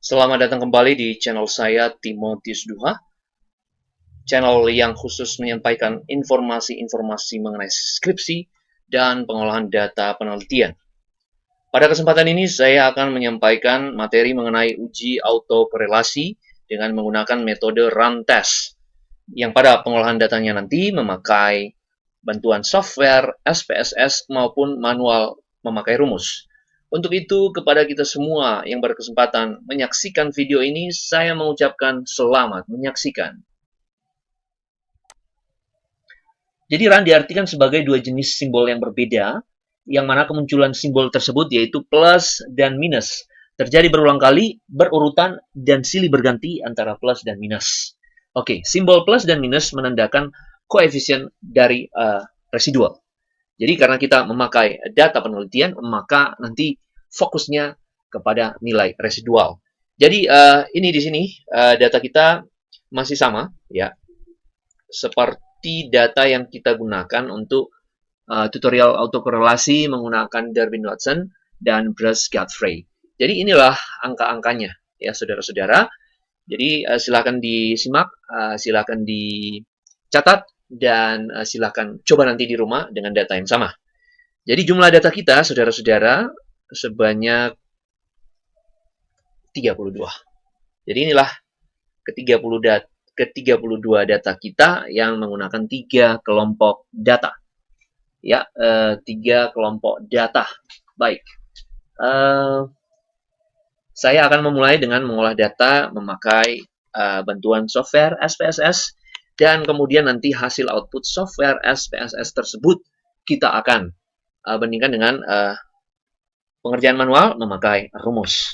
Selamat datang kembali di channel saya Timotius Duha, channel yang khusus menyampaikan informasi-informasi mengenai skripsi dan pengolahan data penelitian. Pada kesempatan ini saya akan menyampaikan materi mengenai uji autokorelasi dengan menggunakan metode run test, yang pada pengolahan datanya nanti memakai bantuan software, SPSS, maupun manual memakai rumus. Untuk itu, kepada kita semua yang berkesempatan menyaksikan video ini, saya mengucapkan selamat menyaksikan. Jadi run diartikan sebagai dua jenis simbol yang berbeda, yang mana kemunculan simbol tersebut yaitu plus dan minus terjadi berulang kali, berurutan, dan silih berganti antara plus dan minus. Oke, simbol plus dan minus menandakan koefisien dari residual. Jadi karena kita memakai data penelitian, maka nanti fokusnya kepada nilai residual. Jadi ini di sini data kita masih sama, ya, seperti data yang kita gunakan untuk tutorial autokorelasi menggunakan Darwin-Watson dan Bruce-Godfrey. Jadi inilah angka-angkanya, ya saudara-saudara. Jadi silakan disimak, silakan dicatat, dan silakan coba nanti di rumah dengan data yang sama. Jadi jumlah data kita, saudara-saudara, sebanyak 32. Jadi inilah ke-32 data kita yang menggunakan 3 kelompok data. Ya, 3 kelompok data. Baik. Saya akan memulai dengan mengolah data memakai bantuan software SPSS, dan kemudian nanti hasil output software SPSS tersebut kita akan bandingkan dengan pengerjaan manual memakai rumus.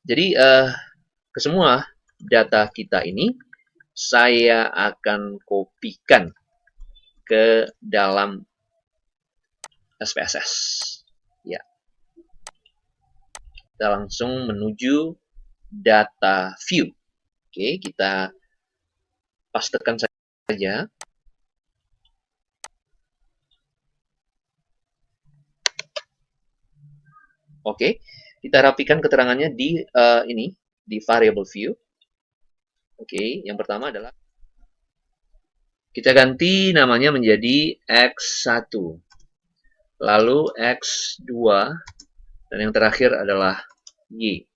Jadi ke semua data kita ini saya akan kopikan ke dalam SPSS. Ya. Kita langsung menuju data view. Oke, kita pastekan saja. Oke, kita rapikan keterangannya di ini, di variable view. Oke, yang pertama adalah kita ganti namanya menjadi X1, lalu X2, dan yang terakhir adalah Y.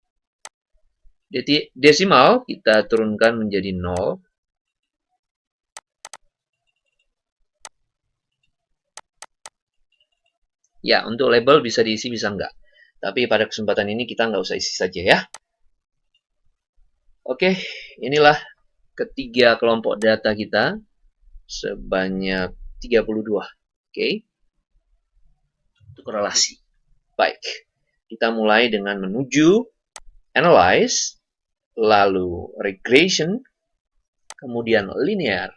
Desimal kita turunkan menjadi 0. Ya, untuk label bisa diisi, bisa enggak. Tapi pada kesempatan ini kita nggak usah isi saja ya. Oke, inilah ketiga kelompok data kita sebanyak 32. Oke. Untuk korelasi. Baik. Kita mulai dengan menuju analyze, lalu regression, kemudian linear.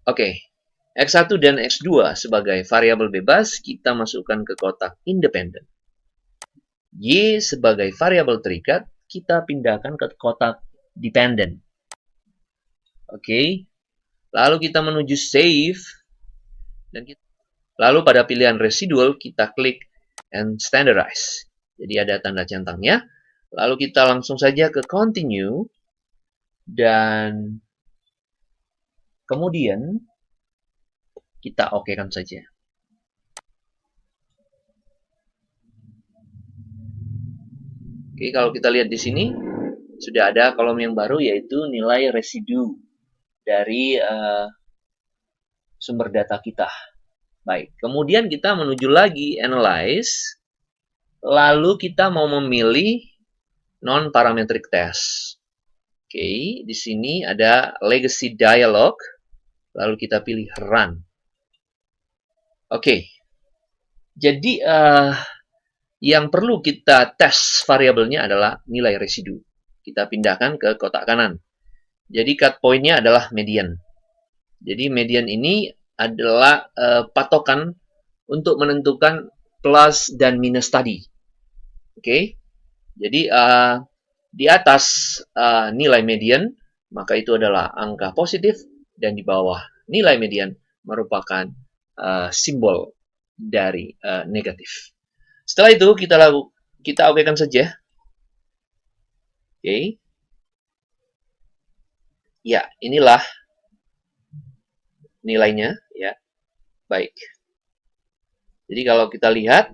Oke. X1 dan X2 sebagai variabel bebas kita masukkan ke kotak independen. Y sebagai variabel terikat kita pindahkan ke kotak dependent. Oke. Lalu kita menuju save, dan lalu pada pilihan residual kita klik and standardize. Jadi ada tanda centangnya. Lalu kita langsung saja ke continue, dan kemudian kita okekan saja. Oke, kalau kita lihat di sini sudah ada kolom yang baru, yaitu nilai residu dari sumber data kita. Baik, kemudian kita menuju lagi analyze, lalu kita mau memilih non-parametric test. Oke, di sini ada legacy dialog, lalu kita pilih run. Oke, jadi yang perlu kita tes variabelnya adalah nilai residu. Kita pindahkan ke kotak kanan. Jadi cut point-nya adalah median. Jadi median ini adalah patokan untuk menentukan plus dan minus tadi. Oke, jadi di atas nilai median, maka itu adalah angka positif, dan di bawah nilai median merupakan simbol dari negatif. Setelah itu kita okekan saja. Oke. Ya, inilah nilainya ya. Baik. Jadi kalau kita lihat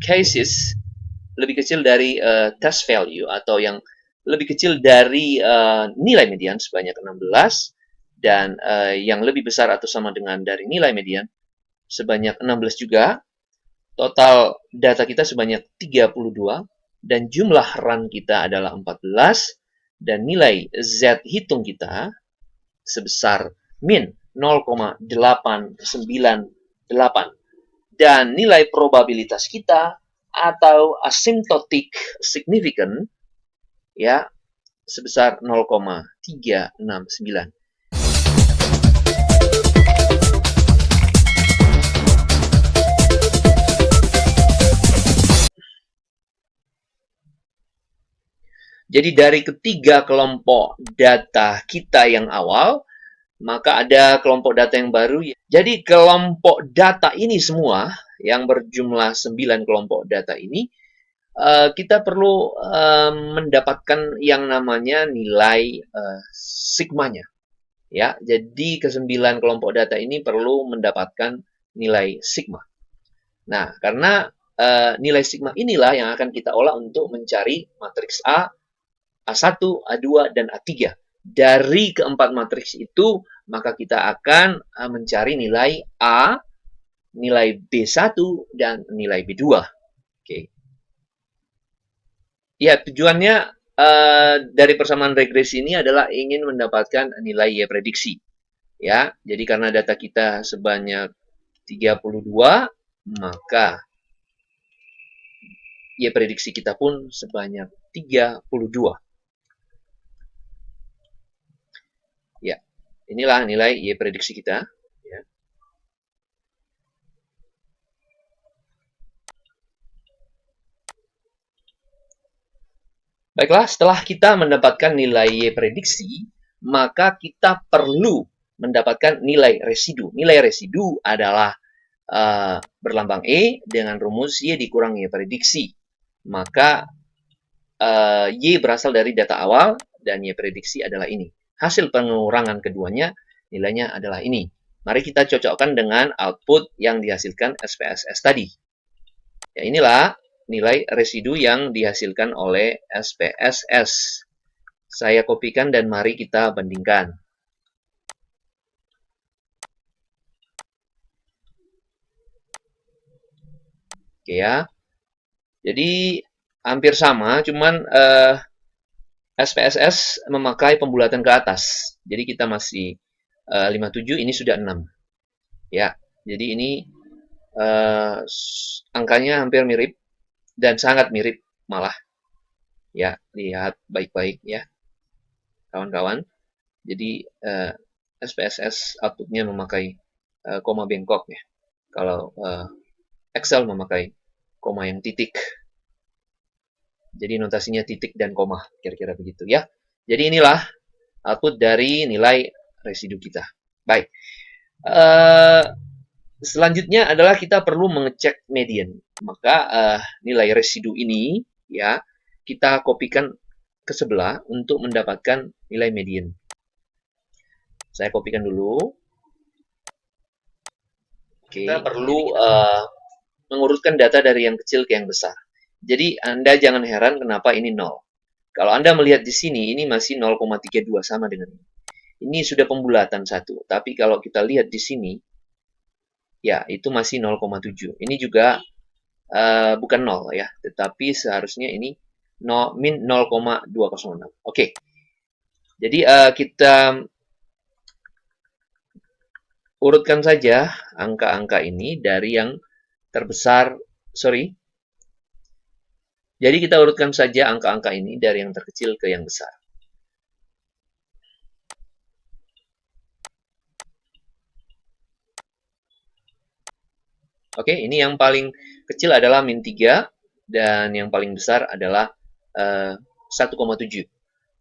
cases lebih kecil dari test value atau yang lebih kecil dari nilai median sebanyak 16 dan yang lebih besar atau sama dengan dari nilai median sebanyak 16 juga. Total data kita sebanyak 32 dan jumlah run kita adalah 14 dan nilai Z hitung kita sebesar min 0,898 dan nilai probabilitas kita atau asymptotic significant ya sebesar 0,369. Jadi dari ketiga kelompok data kita yang awal, maka ada kelompok data yang baru. Jadi kelompok data ini semua yang berjumlah 9 kelompok data ini, kita perlu mendapatkan yang namanya nilai sigmanya. Ya, jadi ke-9 kelompok data ini perlu mendapatkan nilai sigma. Nah, karena nilai sigma inilah yang akan kita olah untuk mencari matriks A, A1, A2, dan A3. Dari keempat matriks itu, maka kita akan mencari nilai A, nilai B1, dan nilai B2. Oke. Ya, tujuannya dari persamaan regresi ini adalah ingin mendapatkan nilai Y prediksi. Ya, jadi karena data kita sebanyak 32, maka Y prediksi kita pun sebanyak 32. Ya, inilah nilai Y prediksi kita. Ya. Baiklah, setelah kita mendapatkan nilai Y prediksi, maka kita perlu mendapatkan nilai residu. Nilai residu adalah berlambang E dengan rumus Y dikurang Y prediksi. Maka Y berasal dari data awal dan Y prediksi adalah ini. Hasil pengurangan keduanya nilainya adalah ini. Mari kita cocokkan dengan output yang dihasilkan SPSS tadi. Ya, inilah nilai residu yang dihasilkan oleh SPSS. Saya kopikan dan mari kita bandingkan. Oke ya. Jadi hampir sama, cuman SPSS memakai pembulatan ke atas. Jadi kita masih 57, ini sudah 6. Ya, jadi ini angkanya hampir mirip dan sangat mirip malah. Ya, lihat baik-baik ya, kawan-kawan. Jadi SPSS outputnya memakai koma bengkok ya. Kalau Excel memakai koma yang titik. Jadi notasinya titik dan koma, kira-kira begitu ya. Jadi inilah output dari nilai residu kita. Baik. Selanjutnya adalah kita perlu mengecek median. Maka nilai residu ini ya kita kopikan ke sebelah untuk mendapatkan nilai median. Saya kopikan dulu. Oke. Kita perlu mengurutkan data dari yang kecil ke yang besar. Jadi Anda jangan heran kenapa ini 0. Kalau Anda melihat di sini, ini masih 0,32 sama dengan ini. Ini sudah pembulatan 1. Tapi kalau kita lihat di sini, ya itu masih 0,7. Ini juga bukan 0 ya, tetapi seharusnya ini min 0,206. Oke. Jadi kita urutkan saja angka-angka ini dari yang terbesar, Jadi kita urutkan saja angka-angka ini dari yang terkecil ke yang besar. Oke, ini yang paling kecil adalah min 3 dan yang paling besar adalah 1,7.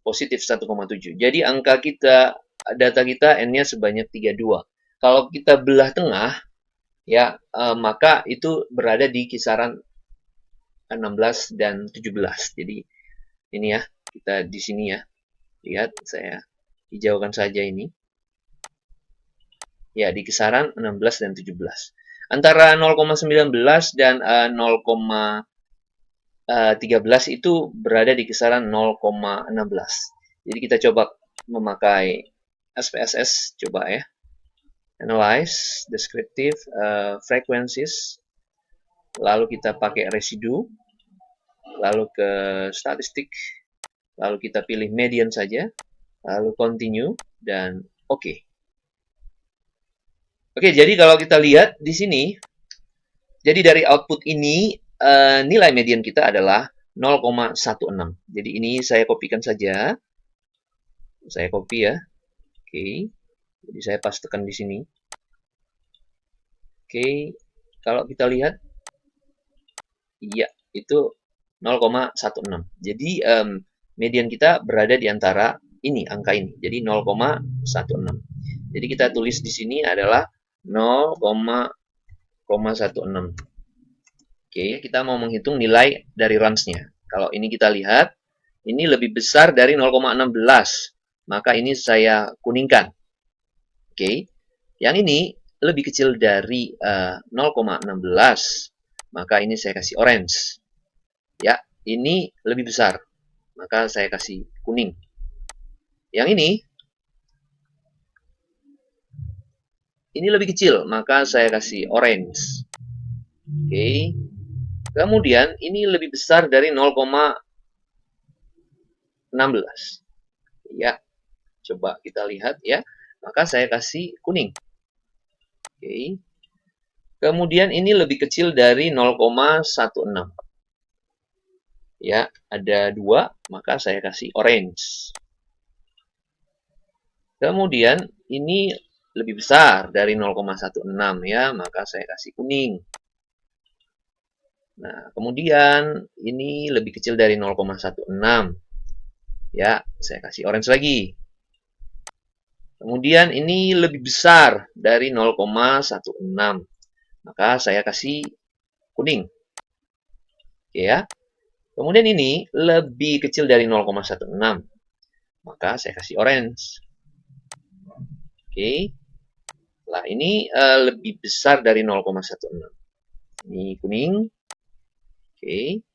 Positif 1,7. Jadi angka kita, data kita N-nya sebanyak 32. Kalau kita belah tengah, ya, maka itu berada di kisaran 16 dan 17. Jadi ini ya, kita di sini ya. Lihat, saya hijaukan saja ini. Ya, di kisaran 16 dan 17. Antara 0,19 dan 0,13 itu berada di kisaran 0,16. Jadi kita coba memakai SPSS, coba ya. Analyze, descriptive, frequencies. Lalu kita pakai residu. Lalu ke statistik. Lalu kita pilih median saja. Lalu continue dan oke. Oke, jadi kalau kita lihat di sini, jadi dari output ini nilai median kita adalah 0,16. Jadi ini saya kopikan saja. Saya copy ya. Oke. Jadi saya pastekan di sini. Oke. Kalau kita lihat, iya, itu 0,16. Jadi median kita berada di antara ini, angka ini. Jadi 0,16. Jadi kita tulis di sini adalah 0,16. Oke, kita mau menghitung nilai dari range-nya. Kalau ini kita lihat, ini lebih besar dari 0,16. Maka ini saya kuningkan. Oke, yang ini lebih kecil dari 0,16. Maka ini saya kasih orange. Ya, ini lebih besar. Maka saya kasih kuning. Yang ini lebih kecil. Maka saya kasih orange. Oke. Kemudian ini lebih besar dari 0,16. Ya, coba kita lihat ya. Maka saya kasih kuning. Oke. Kemudian ini lebih kecil dari 0,16. Ya, ada 2, maka saya kasih orange. Kemudian ini lebih besar dari 0,16 ya, maka saya kasih kuning. Nah, kemudian ini lebih kecil dari 0,16. Ya, saya kasih orange lagi. Kemudian ini lebih besar dari 0,16. Maka saya kasih kuning. Oke ya. Kemudian ini lebih kecil dari 0,16. Maka saya kasih orange. Oke. Nah, ini lebih besar dari 0,16. Ini kuning. Oke.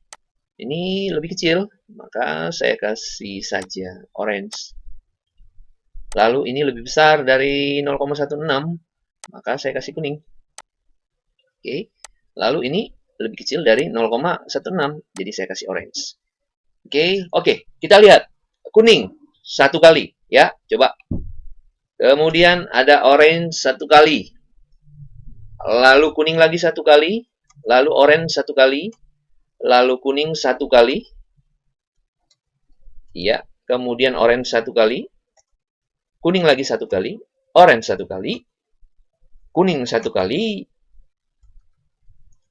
Ini lebih kecil, maka saya kasih saja orange. Lalu ini lebih besar dari 0,16, maka saya kasih kuning. Oke. Lalu ini lebih kecil dari 0,16, jadi saya kasih orange. Oke, kita lihat. Kuning satu kali, ya, coba. Kemudian ada orange satu kali. Lalu kuning lagi satu kali. Lalu orange satu kali. Lalu kuning satu kali. Iya. Kemudian orange satu kali. Kuning lagi satu kali. Orange satu kali. Kuning satu kali.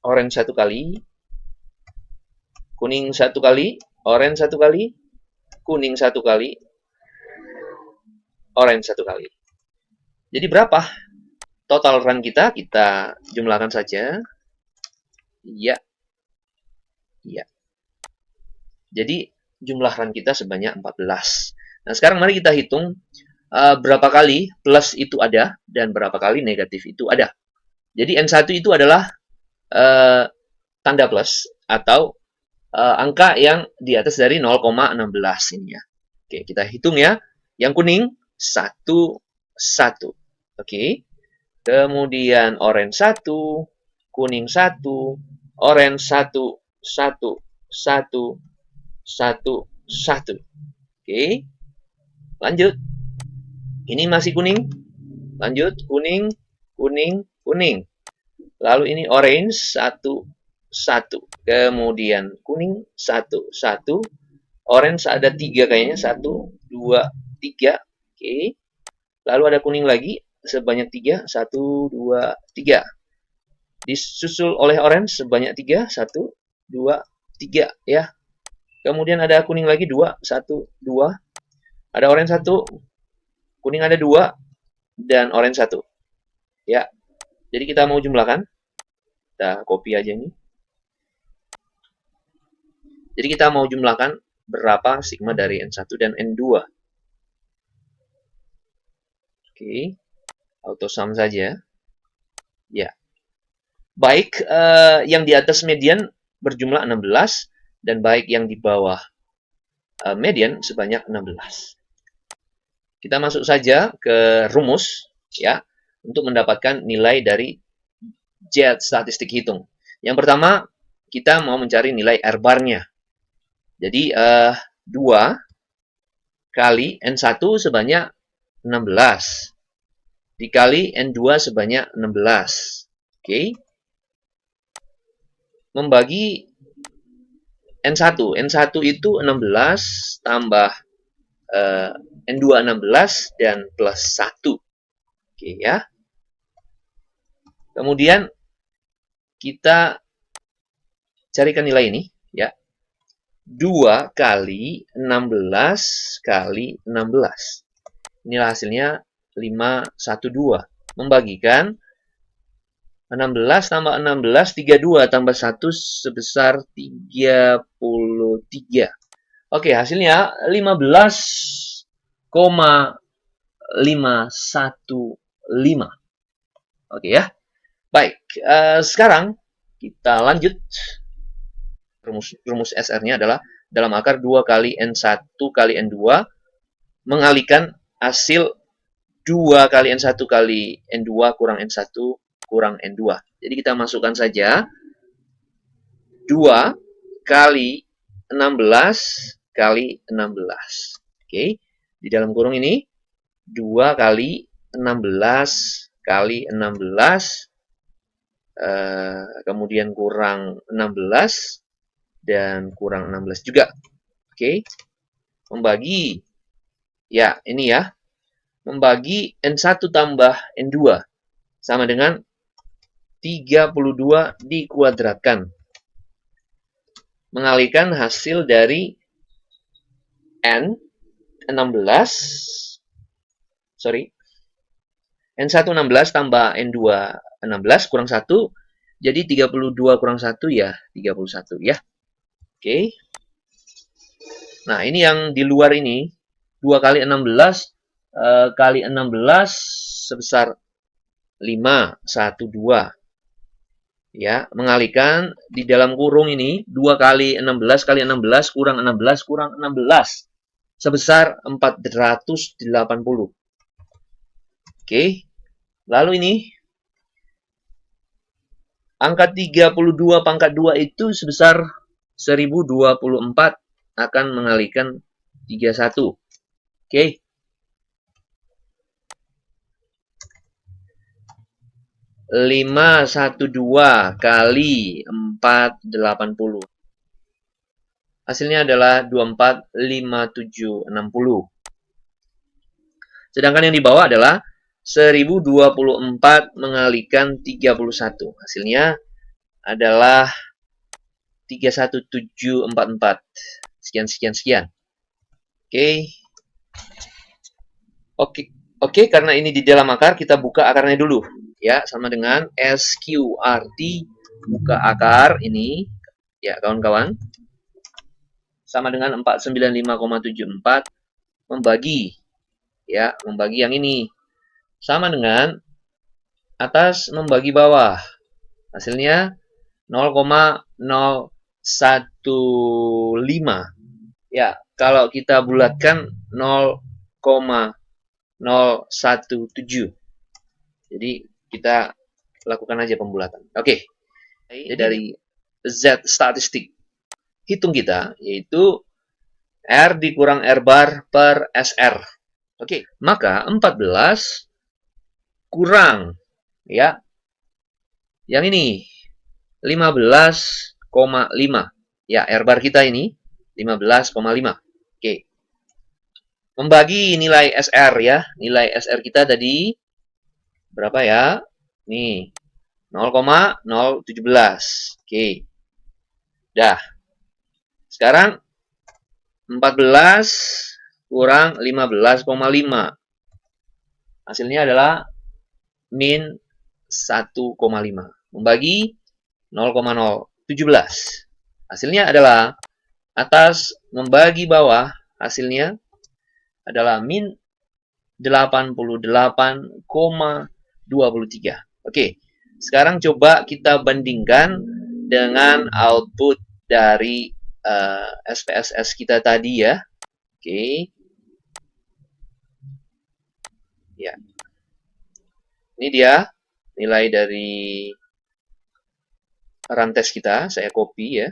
Orange satu kali. Kuning satu kali. Orange satu kali. Kuning satu kali. Orange satu kali. Jadi berapa total run kita? Kita jumlahkan saja. Iya. Iya. Jadi jumlah run kita sebanyak 14. Nah, sekarang mari kita hitung berapa kali plus itu ada dan berapa kali negatif itu ada. Jadi N1 itu adalah tanda plus atau angka yang di atas dari 0,16 ini ya. Oke, kita hitung ya. Yang kuning 1, 1. Oke. Kemudian orange 1, kuning 1, orange 1, 1, 1, 1, 1. Oke. Lanjut. Ini masih kuning. Lanjut, kuning, kuning, kuning. Lalu ini orange, 1, 1. Kemudian kuning, 1, 1. Orange ada 3 kayaknya. 1, 2, 3. Oke. Lalu ada kuning lagi, sebanyak 3. 1, 2, 3. Disusul oleh orange sebanyak 3. 1, 2, 3. Ya. Kemudian ada kuning lagi, 2. 1, 2. Ada orange 1. Kuning ada 2. Dan orange 1. Ya, jadi kita mau jumlahkan. Kita copy aja ini. Jadi kita mau jumlahkan berapa sigma dari N1 dan N2. Oke, auto sum saja. Ya, baik yang di atas median berjumlah 16 dan baik yang di bawah median sebanyak 16. Kita masuk saja ke rumus ya untuk mendapatkan nilai dari Z statistik hitung. Yang pertama, kita mau mencari nilai R-bar-nya. Jadi 2 kali N1 sebanyak 16 dikali N2 sebanyak 16. Oke. Membagi N1. N1 itu 16 tambah N2 16 dan plus 1. Oke ya. Kemudian kita carikan nilai ini ya. 2 kali 16 kali 16. Inilah hasilnya 512. Membagikan 16 tambah 16, 32 tambah 1 sebesar 33. Oke, hasilnya 15,515. Oke ya. Baik, sekarang kita lanjut. Rumus SR-nya adalah dalam akar 2 kali N1 kali N2 mengalihkan hasil 2 kali N1 kali N2 kurang N1 kurang N2. Jadi kita masukkan saja 2 kali 16 kali 16. Oke, di dalam kurung ini 2 kali 16 kali 16, kemudian kurang 16, dan kurang 16 juga. Oke, membagi, ya ini ya, membagi N1 tambah N2 sama dengan 32 dikuadratkan. Mengalihkan hasil dari N 16, sorry, N1 16 tambah N2 16 kurang 1, jadi 32 kurang 1 ya 31 ya. Oke. Nah, ini yang di luar ini 2 kali 16 kali 16 sebesar 512. Ya, mengalihkan di dalam kurung ini 2 kali 16 kali 16 kurang 16 kurang 16 sebesar 480. Oke. Lalu ini angka 32 pangkat 2 itu sebesar 1024 akan mengalihkan 31. Oke. Lima satu dua kali 480. Hasilnya adalah 245760. Sedangkan yang di bawah adalah 1024 mengalihkan 31. Hasilnya adalah 31744. Sekian, sekian, sekian. Oke. Oke, karena ini di dalam akar, kita buka akarnya dulu. Ya, sama dengan SQRT, buka akar ini. Ya, kawan-kawan. Sama dengan 495,74 membagi. Ya, membagi yang ini. Sama dengan atas membagi bawah. Hasilnya 0,015. Ya, kalau kita bulatkan 0,017. Jadi kita lakukan aja pembulatan. Oke. Jadi dari Z statistik hitung kita yaitu R dikurang R bar per SR. Oke, maka 14 kurang ya. Yang ini 15,5. Ya, R bar kita ini 15,5. Oke. Membagi nilai SR ya. Nilai SR kita tadi berapa ya? Nih, 0,017. Oke. Dah. Sekarang 14 kurang 15,5. Hasilnya adalah min 1,5. Membagi 0,017. Hasilnya adalah atas membagi bawah, hasilnya adalah min 88,23. Oke, sekarang coba kita bandingkan dengan output dari SPSS kita tadi ya. Oke, ya. Ini dia nilai dari run test kita. Saya copy ya.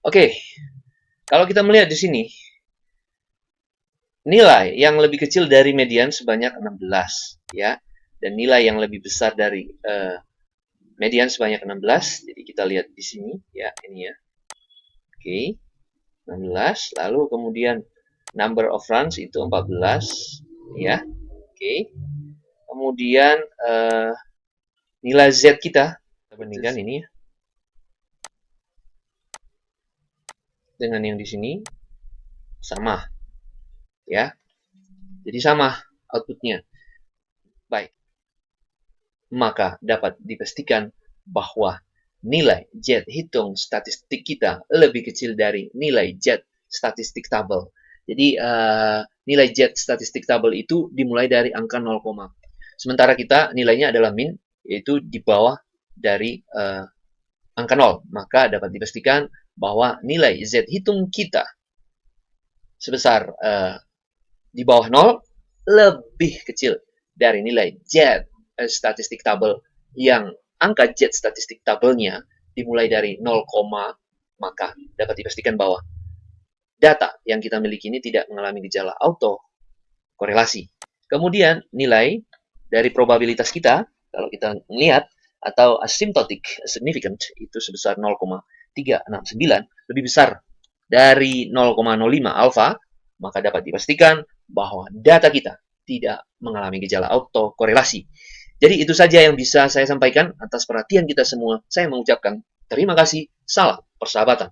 Oke, kalau kita melihat di sini, nilai yang lebih kecil dari median sebanyak 16, ya, dan nilai yang lebih besar dari median sebanyak 16. Jadi kita lihat di sini, ya, ini ya. Oke, 16. Lalu kemudian number of runs itu 14, ya. Oke. Kemudian nilai Z kita bandingkan ini ya, dengan yang di sini sama, ya. Jadi sama outputnya. Baik. Maka dapat dipastikan bahwa nilai Z hitung statistik kita lebih kecil dari nilai Z statistik tabel. Jadi nilai Z statistik tabel itu dimulai dari angka 0, sementara kita nilainya adalah min, yaitu di bawah dari angka 0. Maka dapat dipastikan bahwa nilai Z hitung kita sebesar di bawah 0 lebih kecil dari nilai Z statistik tabel yang angka Z statistik tabelnya dimulai dari 0, maka dapat dipastikan bahwa data yang kita miliki ini tidak mengalami gejala auto korelasi. Kemudian nilai dari probabilitas kita, kalau kita melihat, atau asymptotic significant, itu sebesar 0,369, lebih besar dari 0,05 alfa, maka dapat dipastikan bahwa data kita tidak mengalami gejala autokorelasi. Jadi itu saja yang bisa saya sampaikan. Atas perhatian kita semua, saya mengucapkan terima kasih. Salam persahabatan.